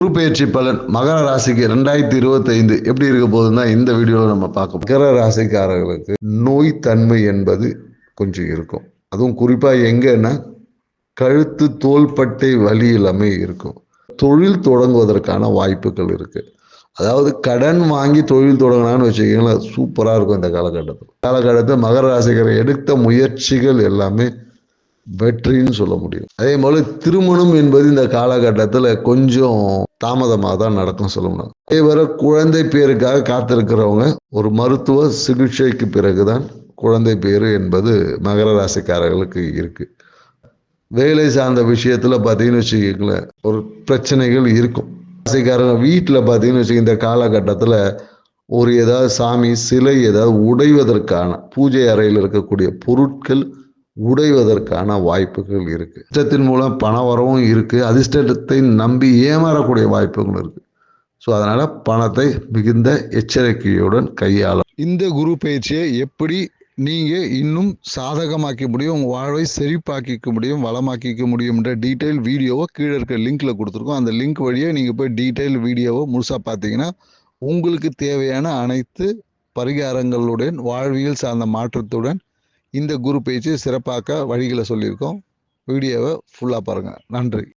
குரு பெயர்ச்சி பலன் மகர ராசிக்கு 2025 எப்படி இருக்க போகுதுன்னா இந்த வீடியோவில் நம்ம பார்க்க மகர ராசிக்காரர்களுக்கு நோய் தன்மை என்பது கொஞ்சம் இருக்கும். அதுவும் குறிப்பாக எங்கன்னா கழுத்து தோள்பட்டை வலி எல்லாமே இருக்கும். தொழில் தொடங்குவதற்கான வாய்ப்புகள் இருக்கு. அதாவது கடன் வாங்கி தொழில் தொடங்கினான்னு வச்சுக்கீங்களேன், சூப்பராக இருக்கும். இந்த காலகட்டத்தில் மகர ராசிக்காரர் எடுத்த முயற்சிகள் எல்லாமே வெற்றின்னு சொல்ல முடியும். அதே போல திருமணம் என்பது இந்த காலகட்டத்தில் கொஞ்சம் தாமதமாக தான் நடக்கும் சொல்லணும். அதே வர குழந்தை பேருக்காக காத்திருக்கிறவங்க ஒரு மருத்துவ சிகிச்சைக்கு பிறகுதான் குழந்தை பேரு என்பது மகர ராசிக்காரர்களுக்கு இருக்கு. வேலை சார்ந்த விஷயத்துல பார்த்தீங்கன்னு வச்சுக்கீங்களேன், ஒரு பிரச்சனைகள் இருக்கும். ராசிக்காரங்க வீட்டில் பார்த்தீங்கன்னு வச்சுக்க இந்த காலகட்டத்தில் ஒரு ஏதாவது சாமி சிலை ஏதாவது உடைவதற்கான பூஜை அறையில் இருக்கக்கூடிய பொருட்கள் உடைவதற்கான வாய்ப்புகள் இருக்கு. அதிர்ஷ்டத்தின் மூலம் பண வரவும் இருக்கு. அதிர்ஷ்டத்தை நம்பி ஏமாறக்கூடிய வாய்ப்புகள் இருக்கு. ஸோ அதனால பணத்தை மிகுந்த எச்சரிக்கையுடன் கையாள இந்த குரு பயிற்சியை எப்படி நீங்க இன்னும் சாதகமாக்க முடியும், உங்க வாழ்வை செழிப்பாக்கிக்க முடியும், வளமாக்கிக்க முடியும்ன்ற டீட்டெயில் வீடியோவை கீழே இருக்க லிங்க்ல கொடுத்துருக்கோம். அந்த லிங்க் வழியே நீங்க போய் டீட்டெயில் வீடியோவை முழுசா பார்த்தீங்கன்னா உங்களுக்கு தேவையான அனைத்து பரிகாரங்களுடன் வாழ்வியல் சார்ந்த மாற்றத்துடன் இந்த குரு பயிற்சியை சிறப்பாக்க வழிகளை சொல்லியிருக்கோம். வீடியோவை ஃபுல்லாக பாருங்கள். நன்றி.